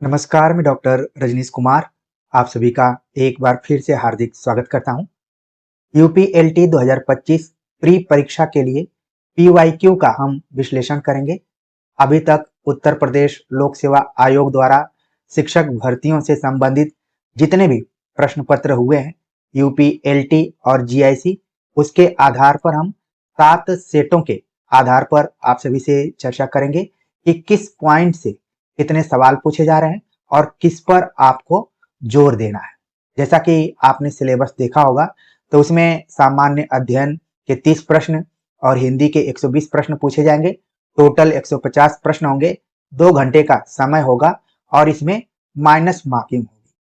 नमस्कार, मैं डॉक्टर रजनीश कुमार आप सभी का एक बार फिर से हार्दिक स्वागत करता हूं। यूपीएलटी 2025 प्री परीक्षा के लिए पीवाईक्यू का हम विश्लेषण करेंगे। अभी तक उत्तर प्रदेश लोक सेवा आयोग द्वारा शिक्षक भर्तियों से संबंधित जितने भी प्रश्न पत्र हुए हैं यूपीएलटी और जीआईसी, उसके आधार पर हम 7 सेटों के आधार पर आप सभी से चर्चा करेंगे कि किस पॉइंट से कितने सवाल पूछे जा रहे हैं और किस पर आपको जोर देना है। जैसा कि आपने सिलेबस देखा होगा तो उसमें सामान्य अध्ययन के 30 प्रश्न और हिंदी के 120 प्रश्न पूछे जाएंगे। टोटल 150 प्रश्न होंगे, 2 घंटे का समय होगा और इसमें माइनस मार्किंग होगी।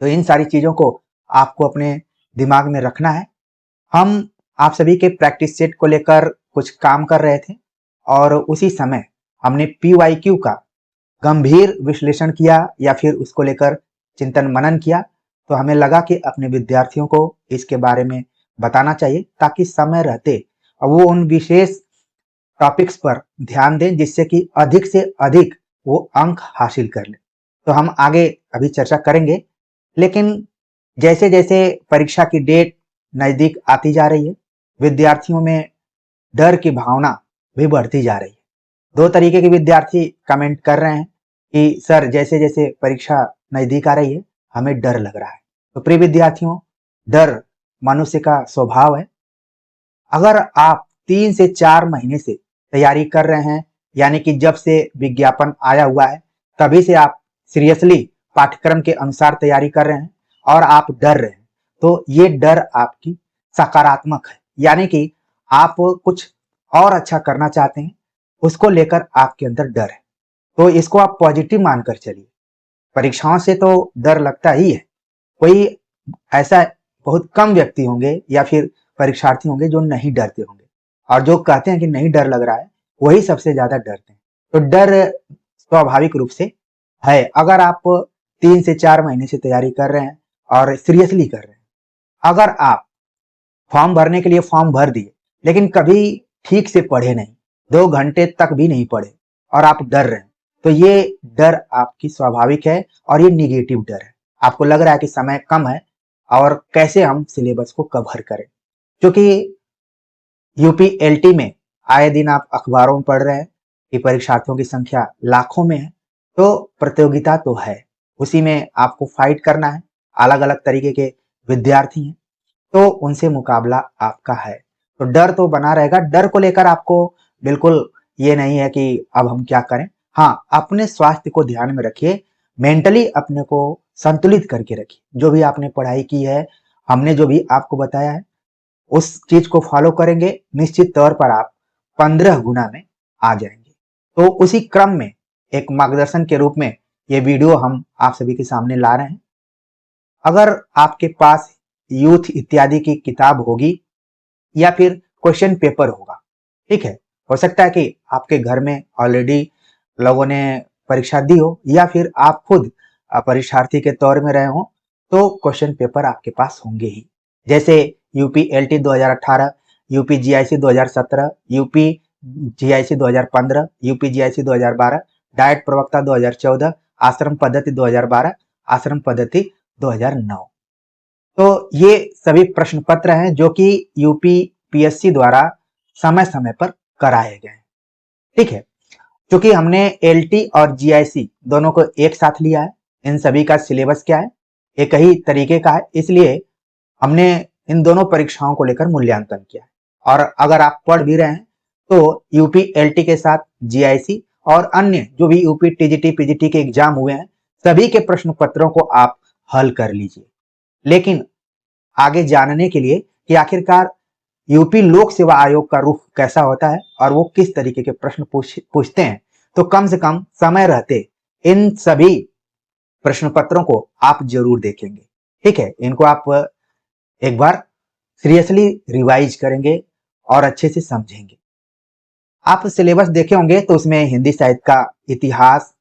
तो इन सारी चीजों को आपको अपने दिमाग में रखना है। हम आप सभी के प्रैक्टिस सेट को लेकर कुछ काम कर रहे थे और उसी समय हमने पीवाईक्यू का गंभीर विश्लेषण किया या फिर उसको लेकर चिंतन मनन किया, तो हमें लगा कि अपने विद्यार्थियों को इसके बारे में बताना चाहिए ताकि समय रहते वो उन विशेष टॉपिक्स पर ध्यान दें जिससे कि अधिक से अधिक वो अंक हासिल कर ले। तो हम आगे अभी चर्चा करेंगे, लेकिन जैसे जैसे परीक्षा की डेट नजदीक आती जा रही है, विद्यार्थियों में डर की भावना भी बढ़ती जा रही है। 2 तरीके के विद्यार्थी कमेंट कर रहे हैं कि सर जैसे जैसे परीक्षा नजदीक आ रही है हमें डर लग रहा है। तो प्रिय विद्यार्थियों, डर मनुष्य का स्वभाव है। अगर आप 3 से 4 महीने से तैयारी कर रहे हैं, यानी कि जब से विज्ञापन आया हुआ है तभी से आप सीरियसली पाठ्यक्रम के अनुसार तैयारी कर रहे हैं और आप डर रहे हैं, तो ये डर आपकी सकारात्मक है, यानी कि आप कुछ और अच्छा करना चाहते हैं, उसको लेकर आपके अंदर डर है। तो इसको आप पॉजिटिव मानकर चलिए। परीक्षाओं से तो डर लगता ही है। कोई ऐसा बहुत कम व्यक्ति होंगे या फिर परीक्षार्थी होंगे जो नहीं डरते होंगे, और जो कहते हैं कि नहीं डर लग रहा है वही सबसे ज्यादा डरते हैं। तो डर स्वाभाविक रूप से है। अगर आप 3 से 4 महीने से तैयारी कर रहे हैं और सीरियसली कर रहे हैं, अगर आप फॉर्म भरने के लिए फॉर्म भर दिए लेकिन कभी ठीक से पढ़े नहीं, 2 घंटे तक भी नहीं पढ़े और आप डर रहे हैं, तो ये डर आपकी स्वाभाविक है और ये निगेटिव डर है। आपको लग रहा है कि समय कम है और कैसे हम सिलेबस को कवर करें, क्योंकि यूपीएलटी में आए दिन आप अखबारों में पढ़ रहे हैं कि परीक्षार्थियों की संख्या लाखों में है। तो प्रतियोगिता तो है, उसी में आपको फाइट करना है। अलग अलग तरीके के विद्यार्थी हैं, तो उनसे मुकाबला आपका है। तो डर तो बना रहेगा। डर को लेकर आपको बिल्कुल ये नहीं है कि अब हम क्या करें। हाँ, अपने स्वास्थ्य को ध्यान में रखिए, मेंटली अपने को संतुलित करके रखिए। जो भी आपने पढ़ाई की है, हमने जो भी आपको बताया है, उस चीज को फॉलो करेंगे, निश्चित तौर पर आप 15 गुना में आ जाएंगे। तो उसी क्रम में एक मार्गदर्शन के रूप में ये वीडियो हम आप सभी के सामने ला रहे हैं। अगर आपके पास यूथ इत्यादि की किताब होगी या फिर क्वेश्चन पेपर होगा, ठीक है, हो सकता है कि आपके घर में ऑलरेडी लोगों ने परीक्षा दी हो या फिर आप खुद परीक्षार्थी के तौर में रहे हो, तो क्वेश्चन पेपर आपके पास होंगे ही। जैसे यूपीएलटी 2018, UP GIC 2017, UP GIC 2015, UP GIC 2012, diet प्रवक्ता 2014, आश्रम पद्धति 2012, आश्रम पद्धति 2009। तो ये सभी प्रश्न पत्र हैं जो कि यूपी पीएससी द्वारा समय समय पर कराए गए हैं, ठीक है। क्योंकि हमने एलटी और जीआईसी दोनों को एक साथ लिया है, इन सभी का सिलेबस क्या है, एक ही तरीके का है, इसलिए हमने इन दोनों परीक्षाओं को लेकर मूल्यांकन किया है। और अगर आप पढ़ भी रहे हैं तो यूपी एलटी के साथ जीआईसी और अन्य जो भी यूपी टीजीटी पीजीटी के एग्जाम हुए हैं, सभी के प्रश्न पत्रों को आप हल कर लीजिए। लेकिन आगे जानने के लिए कि आखिरकार यूपी लोक सेवा आयोग का रुख कैसा होता है और वो किस तरीके के प्रश्न पूछते हैं, तो कम से कम समय रहते इन सभी प्रश्न पत्रों को आप जरूर देखेंगे, ठीक है। इनको आप एक बार सीरियसली रिवाइज करेंगे और अच्छे से समझेंगे। आप सिलेबस देखे होंगे तो उसमें हिंदी साहित्य का इतिहास,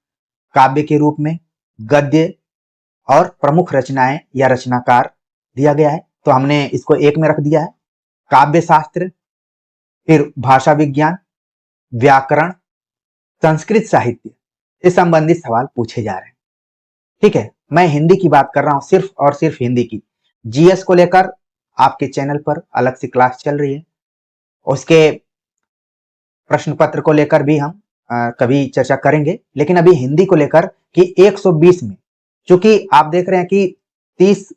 काव्य के रूप में, गद्य और प्रमुख रचनाएं या रचनाकार दिया गया है, तो हमने इसको एक में रख दिया है। काव्य शास्त्र, फिर भाषा विज्ञान, व्याकरण, संस्कृत साहित्य से संबंधित सवाल पूछे जा रहे हैं। ठीक है, मैं हिंदी की बात कर रहा हूं, सिर्फ और सिर्फ हिंदी की। जीएस को लेकर आपके चैनल पर अलग से क्लास चल रही है, उसके प्रश्न पत्र को लेकर भी हम कभी चर्चा करेंगे, लेकिन अभी हिंदी को लेकर कि 120 में, चूंकि आप देख रहे हैं कि 30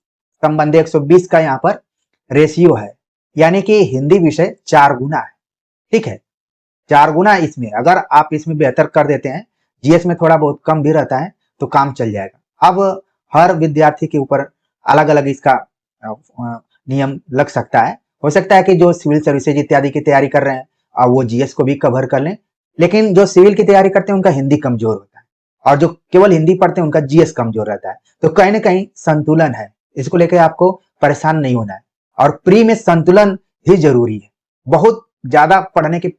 संबंध 120 का यहाँ पर रेशियो है, यानी कि हिंदी विषय 4 गुना है। ठीक है, 4 गुना इसमें, अगर आप इसमें बेहतर कर देते हैं, जीएस में थोड़ा बहुत कम भी रहता है तो काम चल जाएगा। अब हर विद्यार्थी के ऊपर अलग अलग इसका नियम लग सकता है। हो सकता है कि जो सिविल सर्विसेज इत्यादि की तैयारी कर रहे हैं वो जीएस को भी कवर कर लें, लेकिन जो सिविल की तैयारी करते हैं उनका हिंदी कमजोर होता है, और जो केवल हिंदी पढ़ते हैं उनका जीएस कमजोर रहता है। तो कहीं ना कहीं संतुलन है, इसको लेकर आपको परेशान नहीं होना है। और प्री में संतुलन ही जरूरी है, बहुत ज्यादा पढ़ने के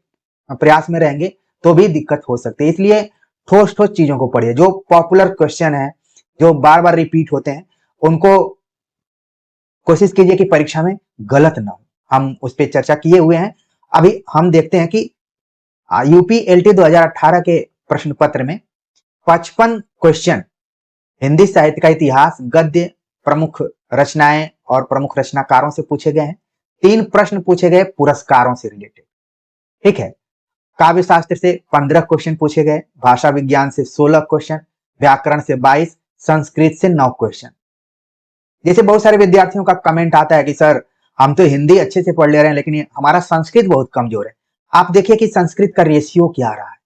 प्रयास में रहेंगे तो भी दिक्कत हो सकती है। इसलिए ठोस ठोस चीजों को पढ़िए, जो पॉपुलर क्वेश्चन है, जो बार बार रिपीट होते हैं, उनको कोशिश कीजिए कि परीक्षा में गलत ना हो। हम उस पर चर्चा किए हुए हैं। अभी हम देखते हैं कि यूपी एलटी 2018 के प्रश्न पत्र में 55 क्वेश्चन हिंदी साहित्य का इतिहास, गद्य, प्रमुख रचनाएं और प्रमुख रचनाकारों से पूछे गए हैं। 3 प्रश्न पूछे गए पुरस्कारों से रिलेटेड। ठीक है, काव्य शास्त्र से 15 क्वेश्चन पूछे गए, भाषा विज्ञान से 16 क्वेश्चन, व्याकरण से 22, संस्कृत से 9 क्वेश्चन। जैसे बहुत सारे विद्यार्थियों का कमेंट आता है कि सर हम तो हिंदी अच्छे से पढ़ ले रहे हैं लेकिन हमारा संस्कृत बहुत कमजोर है। आप देखिए कि संस्कृत का रेशियो क्या रहा है।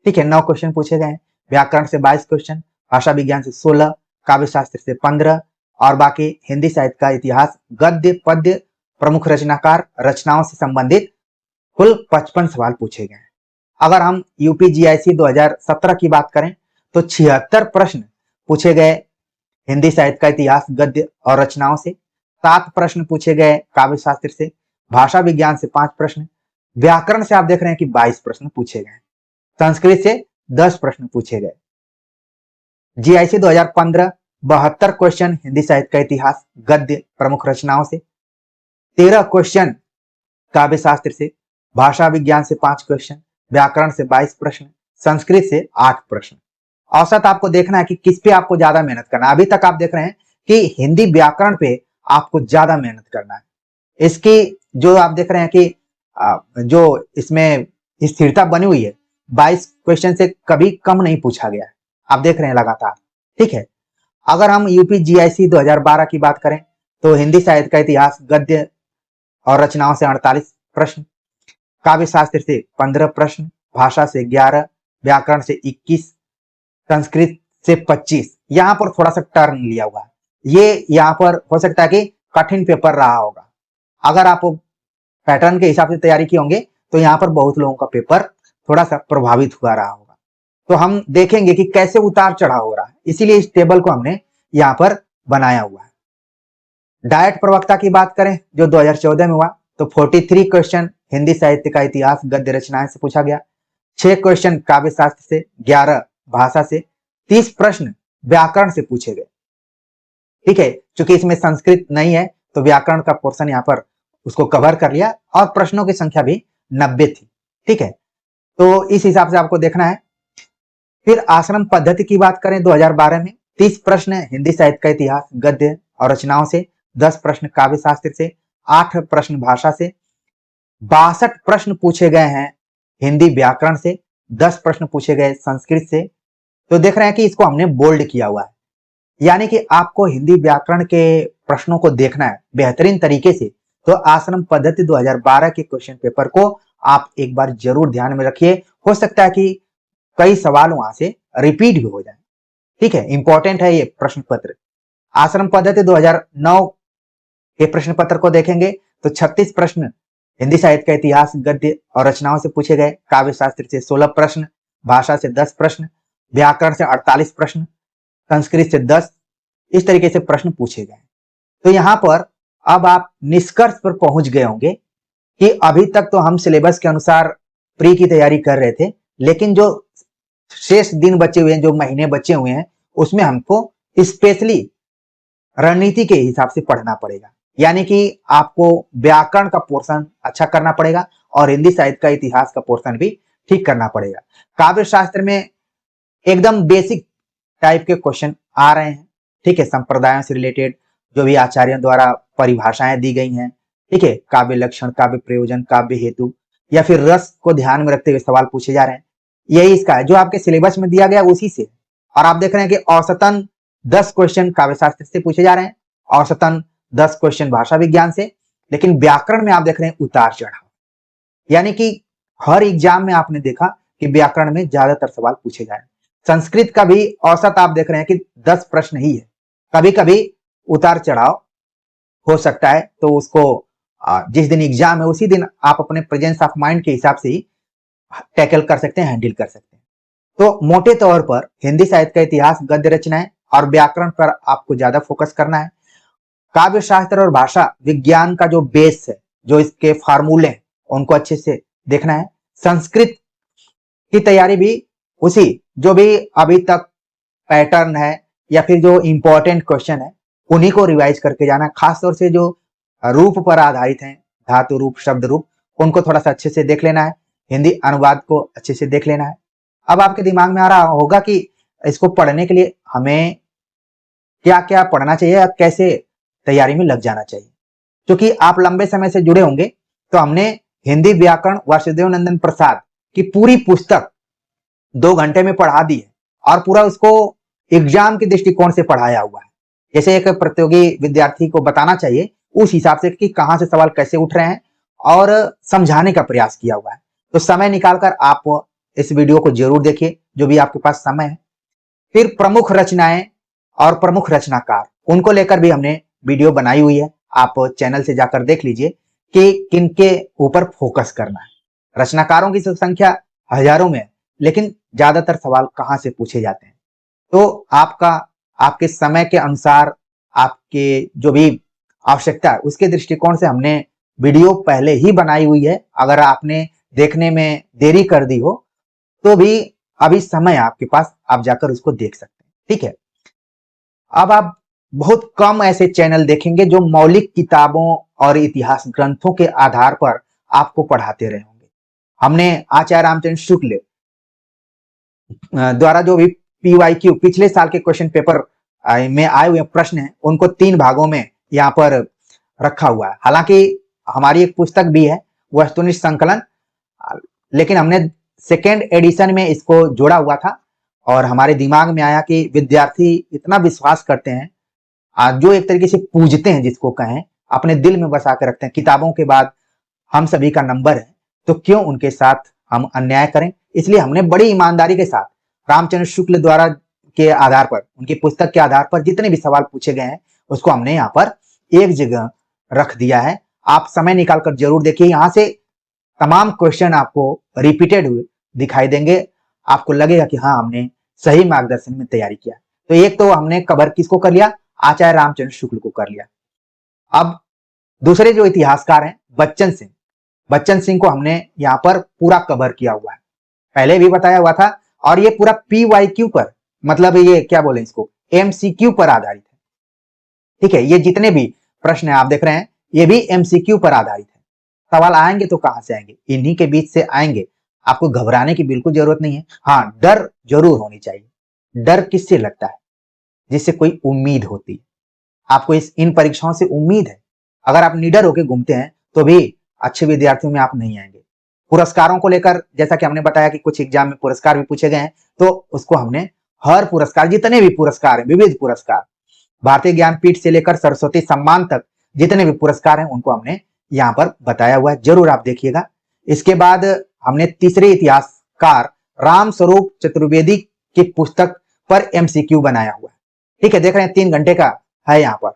ठीक है, 9 क्वेश्चन पूछे गए, व्याकरण से 22 क्वेश्चन, भाषा विज्ञान से 16, काव्य शास्त्र से 15 और बाकी हिंदी साहित्य का इतिहास, गद्य, पद्य, प्रमुख रचनाकार, रचनाओं से संबंधित कुल 55 सवाल पूछे गए। अगर हम यूपीजीआईसी 2017 की बात करें तो 76 प्रश्न पूछे गए हिंदी साहित्य का इतिहास, गद्य और रचनाओं से, 7 प्रश्न पूछे गए काव्य शास्त्र से, भाषा विज्ञान से 5 प्रश्न, व्याकरण से आप देख रहे हैं कि 22 प्रश्न पूछे गए, संस्कृत से 10 प्रश्न पूछे गए। जीआईसी 2015 72 क्वेश्चन हिंदी साहित्य का इतिहास, गद्य, प्रमुख रचनाओं से, 13 क्वेश्चन काव्य शास्त्र से, भाषा विज्ञान से 5 क्वेश्चन, व्याकरण से 22 प्रश्न, संस्कृत से 8 प्रश्न। औसत आपको देखना है कि किस पे आपको ज्यादा मेहनत करना है। अभी तक आप देख रहे हैं कि हिंदी व्याकरण पे आपको ज्यादा मेहनत करना है। इसकी जो आप देख रहे हैं कि जो इसमें स्थिरता बनी हुई है, 22 क्वेश्चन से कभी कम नहीं पूछा गया है, आप देख रहे हैं लगातार। ठीक है, अगर हम यूपीजीआईसी 2012 की बात करें तो हिंदी साहित्य का इतिहास, गद्य और रचनाओं से 48 प्रश्न, काव्य शास्त्र से 15 प्रश्न, भाषा से 11, व्याकरण से 21, संस्कृत से 25। यहां पर थोड़ा सा टर्न लिया हुआ है, ये यहां पर हो सकता है कि कठिन पेपर रहा होगा। अगर आप पैटर्न के हिसाब से तैयारी किए होंगे तो यहाँ पर बहुत लोगों का पेपर थोड़ा सा प्रभावित हुआ रहा होगा। तो हम देखेंगे कि कैसे उतार चढ़ाव हो रहा है, इसीलिए इस टेबल को हमने यहाँ पर बनाया हुआ है। डायट प्रवक्ता की बात करें जो 2014 में हुआ तो 43 क्वेश्चन हिंदी साहित्य का इतिहास, गद्य, रचनाएं से पूछा गया, 6 क्वेश्चन काव्य शास्त्र से, 11 भाषा से, 30 प्रश्न व्याकरण से पूछे गए। ठीक है, चूंकि इसमें संस्कृत नहीं है तो व्याकरण का पोर्शन यहाँ पर उसको कवर कर लिया और प्रश्नों की संख्या भी 90 थी। ठीक है, तो इस हिसाब से आपको देखना है। फिर आश्रम पद्धति की बात करें 2012 में 30 प्रश्न हिंदी साहित्य का इतिहास, गद्य और रचनाओं से, 10 प्रश्न काव्य शास्त्र से, 8 प्रश्न भाषा से, 62 प्रश्न पूछे गए हैं हिंदी व्याकरण से, 10 प्रश्न पूछे गए संस्कृत से। तो देख रहे हैं कि इसको हमने बोल्ड किया हुआ है, यानी कि आपको हिंदी व्याकरण के प्रश्नों को देखना है बेहतरीन तरीके से। तो आश्रम पद्धति 2012 के क्वेश्चन पेपर को आप एक बार जरूर ध्यान में रखिए, हो सकता है कि कई सवाल वहां से रिपीट भी हो जाए। ठीक है, इंपॉर्टेंट है ये प्रश्न पत्र। आश्रम पद्धति 2009 के प्रश्न पत्र को देखेंगे तो 36 प्रश्न हिंदी साहित्य का इतिहास, गद्य और रचनाओं से पूछे गए, काव्य शास्त्र से 16 प्रश्न, भाषा से 10 प्रश्न, व्याकरण से 48 प्रश्न, संस्कृत से 10, इस तरीके से प्रश्न पूछे गए। तो यहां पर अब आप निष्कर्ष पर पहुंच गए होंगे कि अभी तक तो हम सिलेबस के अनुसार प्री की तैयारी कर रहे थे, लेकिन जो शेष दिन बचे हुए हैं, जो महीने बचे हुए हैं, उसमें हमको स्पेशली रणनीति के हिसाब से पढ़ना पड़ेगा। यानी कि आपको व्याकरण का पोर्शन अच्छा करना पड़ेगा और हिंदी साहित्य का इतिहास का पोर्शन भी ठीक करना पड़ेगा। काव्य शास्त्र में एकदम बेसिक टाइप के क्वेश्चन आ रहे हैं, ठीक है, संप्रदायों से रिलेटेड जो भी आचार्यों द्वारा परिभाषाएं दी गई हैं, ठीक है, काव्य लक्षण, काव्य प्रयोजन, काव्य हेतु, या फिर रस को ध्यान में रखते हुए सवाल पूछे जा रहे हैं। यही इसका है जो आपके सिलेबस में दिया गया उसी से। और आप देख रहे हैं कि औसतन 10 क्वेश्चन काव्य शास्त्र से पूछे जा रहे हैं, औसतन 10 क्वेश्चन भाषा विज्ञान से। लेकिन व्याकरण में आप देख रहे हैं उतार चढ़ाव, यानी कि हर एग्जाम में आपने देखा कि व्याकरण में ज्यादातर सवाल पूछे जाए। संस्कृत का भी औसत आप देख रहे हैं कि 10 प्रश्न ही है। कभी कभी उतार चढ़ाव हो सकता है, तो उसको जिस दिन एग्जाम है उसी दिन आप अपने प्रेजेंस ऑफ माइंड के हिसाब से ही टैकल कर सकते हैं, हैंडल कर सकते हैं। तो मोटे तौर पर हिंदी साहित्य का इतिहास, गद्य रचनाएं और व्याकरण पर आपको ज्यादा फोकस करना है। काव्य शास्त्र और भाषा विज्ञान का जो बेस है, जो इसके फार्मूले हैं, उनको अच्छे से देखना है। संस्कृत की तैयारी भी उसी जो भी अभी तक पैटर्न है या फिर जो इंपॉर्टेंट क्वेश्चन है उन्हीं को रिवाइज करके जाना है। खासतौर से जो रूप पर आधारित हैं, धातु रूप, शब्द रूप, उनको थोड़ा सा अच्छे से देख लेना है। हिंदी अनुवाद को अच्छे से देख लेना है। अब आपके दिमाग में आ रहा होगा कि इसको पढ़ने के लिए हमें क्या क्या पढ़ना चाहिए या कैसे तैयारी में लग जाना चाहिए। क्योंकि आप लंबे समय से जुड़े होंगे तो हमने हिंदी व्याकरण वासुदेव नंदन प्रसाद की पूरी पुस्तक 2 घंटे में पढ़ा दी है और पूरा उसको एग्जाम के दृष्टिकोण से पढ़ाया हुआ है। जैसे एक प्रतियोगी विद्यार्थी को बताना चाहिए उस हिसाब से कि कहां से सवाल कैसे उठ रहे हैं और समझाने का प्रयास किया हुआ है। तो समय निकालकर आप इस वीडियो को जरूर देखिए जो भी आपके पास समय है। फिर प्रमुख रचनाएं और प्रमुख रचनाकार, उनको लेकर भी हमने वीडियो बनाई हुई है, आप चैनल से जाकर देख लीजिए कि किनके ऊपर फोकस करना है। रचनाकारों की संख्या हजारों में है, लेकिन ज्यादातर सवाल कहां से पूछे जाते हैं। तो आपके समय के अनुसार, आपके जो भी आवश्यकता है उसके दृष्टिकोण से हमने वीडियो पहले ही बनाई हुई है। अगर आपने देखने में देरी कर दी हो तो भी अभी समय आपके पास, आप जाकर उसको देख सकते हैं। ठीक है, अब आप बहुत कम ऐसे चैनल देखेंगे जो मौलिक किताबों और इतिहास ग्रंथों के आधार पर आपको पढ़ाते रहे होंगे। हमने आचार्य रामचंद्र शुक्ल द्वारा जो भी PYQ पिछले साल के क्वेश्चन पेपर में आए हुए प्रश्न हैं उनको 3 भागों में यहाँ पर रखा हुआ है। हालांकि हमारी एक पुस्तक भी है वस्तुनिष्ठ संकलन, लेकिन हमने 2nd एडिशन में इसको जोड़ा हुआ था और हमारे दिमाग में आया कि विद्यार्थी इतना विश्वास करते हैं, जो एक तरीके से पूजते हैं, जिसको कहें अपने दिल में बसा के रखते हैं, किताबों के बाद हम सभी का नंबर है, तो क्यों उनके साथ हम अन्याय करें। इसलिए हमने बड़ी ईमानदारी के साथ रामचंद्र शुक्ल द्वारा के आधार पर, उनकी पुस्तक के आधार पर जितने भी सवाल पूछे गए हैं उसको हमने यहाँ पर एक जगह रख दिया है। आप समय निकालकर जरूर देखिए, यहाँ से तमाम क्वेश्चन आपको रिपीटेड हुए दिखाई देंगे। आपको लगेगा कि हाँ, हमने सही मार्गदर्शन में तैयारी किया। तो एक तो हमने कवर किसको कर लिया, आचार्य रामचंद्र शुक्ल को कर लिया। अब दूसरे जो इतिहासकार हैं बच्चन सिंह, बच्चन सिंह को हमने यहाँ पर पूरा कवर किया हुआ है, पहले भी बताया हुआ था। और ये पूरा PYQ पर, मतलब ये क्या बोले इसको, MCQ पर आधारित है। ठीक है, ये जितने भी प्रश्न आप देख रहे हैं ये भी MCQ पर आधारित है। सवाल आएंगे तो कहां से आएंगे, इन्हीं के बीच से आएंगे। आपको घबराने की बिल्कुल जरूरत नहीं है। हाँ, डर जरूर होनी चाहिए। डर किससे लगता है, जिससे कोई उम्मीद होती है। आपको इन परीक्षाओं से उम्मीद है। अगर आप निडर होकर घूमते हैं तो भी अच्छे विद्यार्थियों में आप नहीं आएंगे। पुरस्कारों को लेकर, जैसा कि हमने बताया कि कुछ एग्जाम में पुरस्कार भी पूछे गए हैं, तो उसको हमने हर पुरस्कार, जितने भी पुरस्कार हैं, विविध पुरस्कार, भारतीय ज्ञानपीठ से लेकर सरस्वती सम्मान तक जितने भी पुरस्कार हैं उनको हमने यहाँ पर बताया हुआ है, जरूर आप देखिएगा। इसके बाद हमने तीसरे इतिहासकार राम स्वरूप चतुर्वेदी की पुस्तक पर MCQ बनाया हुआ है। ठीक है, देख रहे हैं 3 घंटे का है यहाँ पर।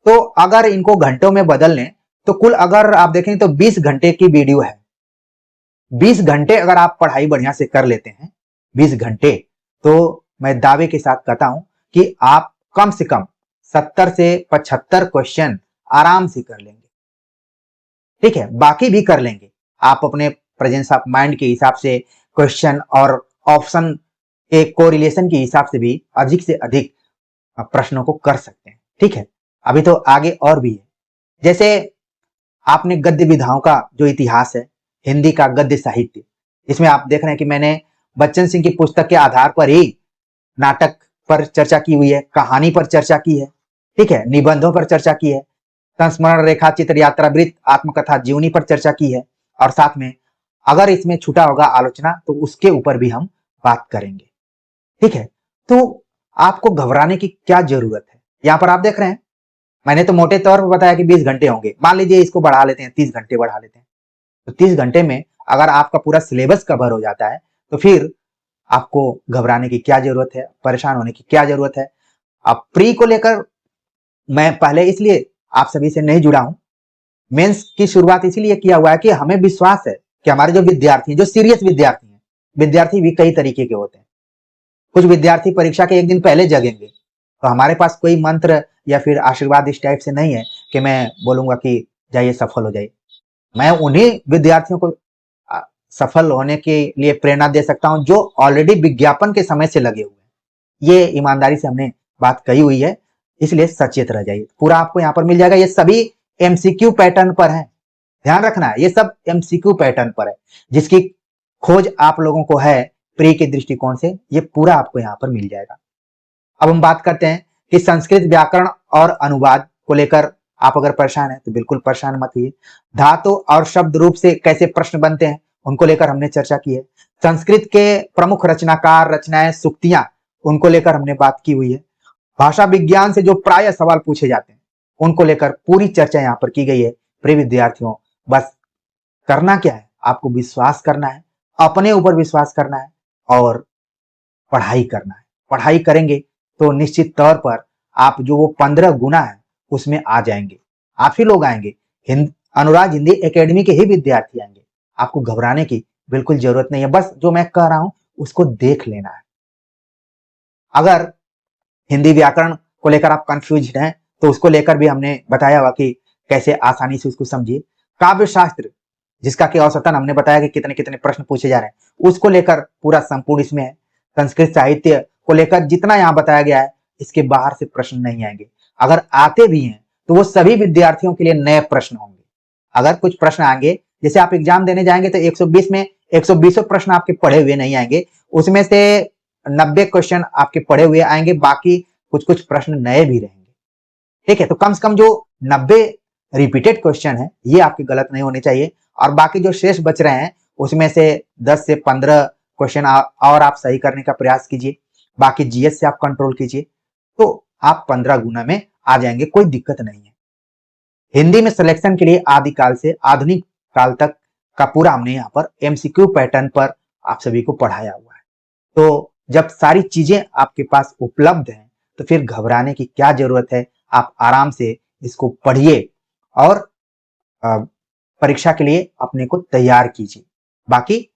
तो अगर इनको घंटों में बदल लें तो कुल अगर आप देखें तो 20 घंटे की वीडियो है। 20 घंटे अगर आप पढ़ाई बढ़िया से कर लेते हैं, 20 घंटे, तो मैं दावे के साथ कहता हूं कि आप कम से कम 70 से 75 क्वेश्चन आराम से कर लेंगे। ठीक है, बाकी भी कर लेंगे। आप अपने प्रेजेंस ऑफ माइंड के हिसाब से क्वेश्चन और ऑप्शन के कोरिलेशन के हिसाब से भी अधिक से अधिक प्रश्नों को कर सकते हैं। ठीक है, अभी तो आगे और भी है। जैसे आपने गद्य विधाओं का जो इतिहास है, हिंदी का गद्य साहित्य, इसमें आप देख रहे हैं कि मैंने बच्चन सिंह की पुस्तक के आधार पर ही नाटक पर चर्चा की हुई है, कहानी पर चर्चा की है, ठीक है, निबंधों पर चर्चा की है, संस्मरण रेखा चित्र यात्रा वृत्त आत्मकथा जीवनी पर चर्चा की है, और साथ में अगर इसमें छूटा होगा आलोचना तो उसके ऊपर भी हम बात करेंगे, ठीक है। तो आपको घबराने की क्या जरूरत है? यहाँ पर आप देख रहे हैं, मैंने तो मोटे तौर पर बताया कि 20 घंटे होंगे, मान लीजिए इसको बढ़ा लेते हैं, 30 घंटे बढ़ा लेते हैं, तो 30 घंटे में अगर आपका पूरा सिलेबस कवर हो जाता है तो फिर आपको घबराने की क्या जरूरत है, परेशान होने की क्या जरूरत है। अब प्री को लेकर मैं पहले इसलिए आप सभी से नहीं जुड़ा हूं, मेंस की शुरुआत इसीलिए किया हुआ है कि हमें विश्वास है कि हमारे जो विद्यार्थी हैं, जो सीरियस विद्यार्थी हैं, विद्यार्थी भी कई तरीके के होते हैं, कुछ विद्यार्थी परीक्षा के एक दिन पहले जगेंगे, तो हमारे पास कोई मंत्र या फिर आशीर्वाद इस टाइप से नहीं है कि मैं बोलूंगा कि जाइए सफल हो जाइए। मैं उन्हीं विद्यार्थियों को सफल होने के लिए प्रेरणा दे सकता हूं जो ऑलरेडी विज्ञापन के समय से लगे हुए हैं। ये ईमानदारी से हमने बात कही हुई है, इसलिए सचेत रह जाइए। पूरा आपको यहाँ पर मिल जाएगा, ये सभी एमसीक्यू पैटर्न पर है, ध्यान रखना है, ये सब एमसीक्यू पैटर्न पर है, जिसकी खोज आप लोगों को है प्री के दृष्टिकोण से, ये पूरा आपको यहाँ पर मिल जाएगा। अब हम बात करते हैं कि संस्कृत व्याकरण और अनुवाद को लेकर आप अगर परेशान हैं तो बिल्कुल परेशान मत होइए। धातु और शब्द रूप से कैसे प्रश्न बनते हैं उनको लेकर हमने चर्चा की है। संस्कृत के प्रमुख रचनाकार, रचनाएं, सूक्तियां, उनको लेकर हमने बात की हुई है। भाषा विज्ञान से जो प्राय सवाल पूछे जाते हैं उनको लेकर पूरी चर्चा यहाँ पर की गई है। प्रिय विद्यार्थियों, बस करना क्या है, आपको विश्वास करना है, अपने ऊपर विश्वास करना है और पढ़ाई करना है। पढ़ाई करेंगे तो निश्चित तौर पर आप जो वो 15 गुना है उसमें आ जाएंगे, आप ही लोग आएंगे, अनुराग हिंदी एकेडमी के ही विद्यार्थी आएंगे। आपको घबराने की बिल्कुल जरूरत नहीं है, बस जो मैं कह रहा हूं उसको देख लेना है। अगर हिंदी व्याकरण को लेकर आप कंफ्यूज हैं तो उसको लेकर भी हमने बताया हुआ कि कैसे आसानी से उसको समझिए। काव्य शास्त्र, जिसका कि औसतन हमने बताया कि कितने कितने प्रश्न पूछे जा रहे हैं, उसको लेकर पूरा संपूर्ण इसमें है। संस्कृत साहित्य को लेकर जितना यहाँ बताया गया है, इसके बाहर से प्रश्न नहीं आएंगे। अगर आते भी हैं तो वो सभी विद्यार्थियों के लिए नए प्रश्न होंगे। अगर कुछ प्रश्न आएंगे, जैसे आप एग्जाम देने जाएंगे तो 120 में 120 प्रश्न आपके पढ़े हुए नहीं आएंगे, उसमें से 90 क्वेश्चन आपके पढ़े हुए आएंगे, बाकी कुछ कुछ प्रश्न नए भी रहेंगे, ठीक है। तो कम से कम जो 90 रिपीटेड क्वेश्चन है ये आपके गलत नहीं होने चाहिए, और बाकी जो शेष बच रहे हैं उसमें से 10 से 15 क्वेश्चन और आप सही करने का प्रयास कीजिए, बाकी जीएस से आप कंट्रोल कीजिए, तो आप 15 गुना में आ जाएंगे, कोई दिक्कत नहीं है। हिंदी में सिलेक्शन के लिए आदिकाल से आधुनिक काल तक का पूरा हमने यहाँ पर एमसीक्यू पैटर्न पर आप सभी को पढ़ाया हुआ है। तो जब सारी चीजें आपके पास उपलब्ध हैं तो फिर घबराने की क्या जरूरत है। आप आराम से इसको पढ़िए और परीक्षा के लिए अपने को तैयार कीजिए। बाकी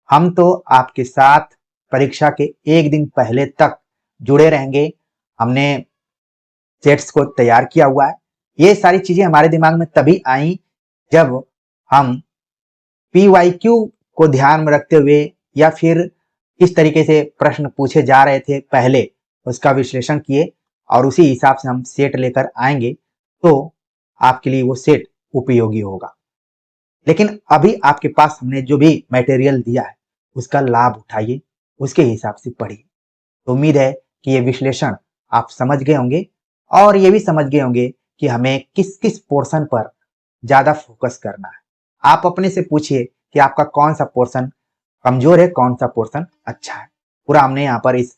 हम तो आपके साथ परीक्षा के एक दिन पहले तक जुड़े रहेंगे। हमने सेट्स को तैयार किया हुआ है। ये सारी चीजें हमारे दिमाग में तभी आई जब हम PYQ को ध्यान में रखते हुए या फिर किस तरीके से प्रश्न पूछे जा रहे थे पहले उसका विश्लेषण किए, और उसी हिसाब से हम सेट लेकर आएंगे तो आपके लिए वो सेट उपयोगी होगा। लेकिन अभी आपके पास हमने जो भी मटेरियल दिया है उसका लाभ उठाइए, उसके हिसाब से पढ़िए। तो उम्मीद है कि ये विश्लेषण आप समझ गए होंगे, और ये भी समझ गए होंगे कि हमें किस किस पोर्शन पर ज्यादा फोकस करना है। आप अपने से पूछिए कि आपका कौन सा पोर्शन कमजोर है, कौन सा पोर्शन अच्छा है। पूरा हमने यहाँ पर इस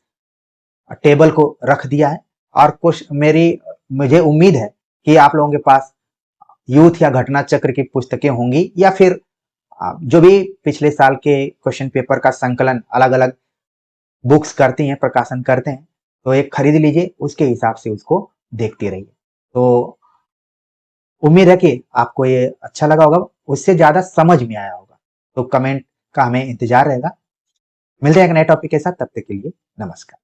टेबल को रख दिया है, और कुछ मुझे उम्मीद है कि आप लोगों के पास यूथ या घटना चक्र की पुस्तकें होंगी, या फिर जो भी पिछले साल के क्वेश्चन पेपर का संकलन अलग अलग बुक्स करती हैं, प्रकाशन करते हैं, तो एक खरीद लीजिए, उसके हिसाब से उसको देखते रहिए। तो उम्मीद है कि आपको ये अच्छा लगा होगा, उससे ज्यादा समझ में आया होगा। तो कमेंट का हमें इंतजार रहेगा। मिलते हैं एक नए टॉपिक के साथ, तब तक के लिए नमस्कार।